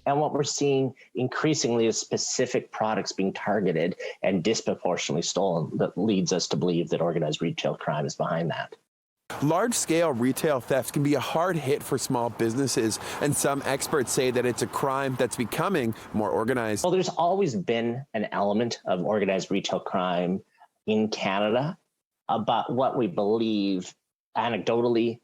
And what we're seeing increasingly is specific products being targeted and disproportionately stolen that leads us to believe that organized retail crime is behind that. Large-scale retail theft can be a hard hit for small businesses, and some experts say that it's a crime that's becoming more organized. Well, there's always been an element of organized retail crime in Canada, but what we believe anecdotally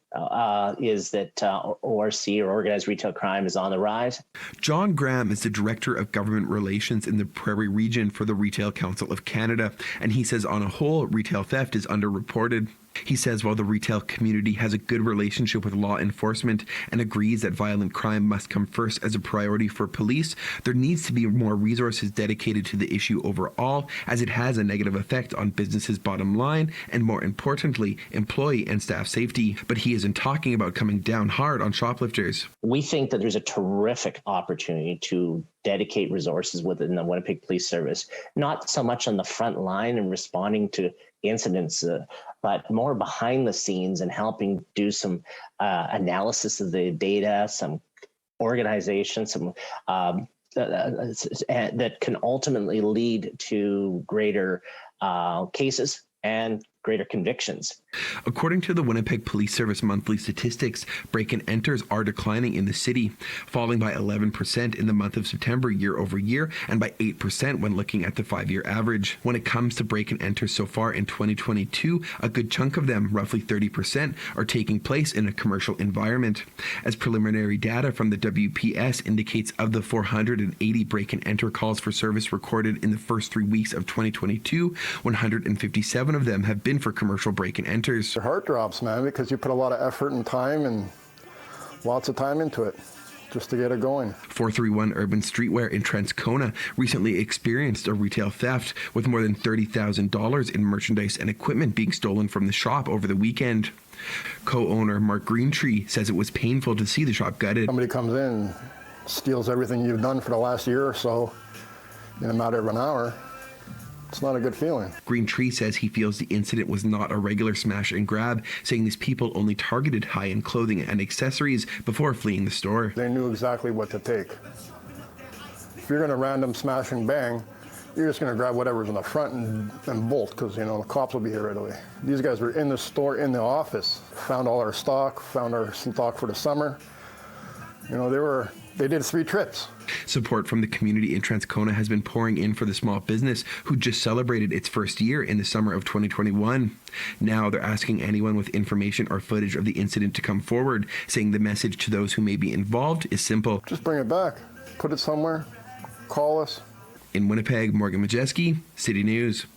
is that ORC, or organized retail crime, is on the rise. John Graham is the Director of Government Relations in the Prairie Region for the Retail Council of Canada, and he says on a whole, retail theft is underreported. He says while the retail community has a good relationship with law enforcement and agrees that violent crime must come first as a priority for police, there needs to be more resources dedicated to the issue overall, as it has a negative effect on businesses' bottom line and, more importantly, employee and staff safety. But he isn't talking about coming down hard on shoplifters. We think that there's a terrific opportunity to dedicate resources within the Winnipeg Police Service, not so much on the front line and responding to incidents, but more behind the scenes and helping do some analysis of the data, some organization, some that can ultimately lead to greater cases and greater convictions. According to the Winnipeg Police Service monthly statistics, break-and-enters are declining in the city, falling by 11% in the month of September year over year and by 8% when looking at the 5-year average. When it comes to break-and-enters so far in 2022, a good chunk of them, roughly 30%, are taking place in a commercial environment. As preliminary data from the WPS indicates, of the 480 break-and-enter calls for service recorded in the first 3 weeks of 2022, 157 of them have been for commercial break-and-enters. Your heart drops, man, because you put a lot of effort and time and lots of time into it just to get it going. 431 Urban Streetwear in Transcona recently experienced a retail theft with more than $30,000 in merchandise and equipment being stolen from the shop over the weekend. Co-owner Mark Greentree says it was painful to see the shop gutted. Somebody comes in, steals everything you've done for the last year or so in a matter of an hour. It's not a good feeling. Greentree says he feels the incident was not a regular smash and grab, saying these people only targeted high-end clothing and accessories before fleeing the store. They knew exactly what to take. If you're going to random smash and bang, you're just going to grab whatever's in the front and bolt, because, you know, the cops will be here right away. These guys were in the store, in the office, found all our stock, found our stock for the summer. You know, they did 3 trips. Support from the community in Transcona has been pouring in for the small business, who just celebrated its first year in the summer of 2021. Now they're asking anyone with information or footage of the incident to come forward, saying the message to those who may be involved is simple. Just bring it back. Put it somewhere. Call us. In Winnipeg, Morgan Modjeski, City News.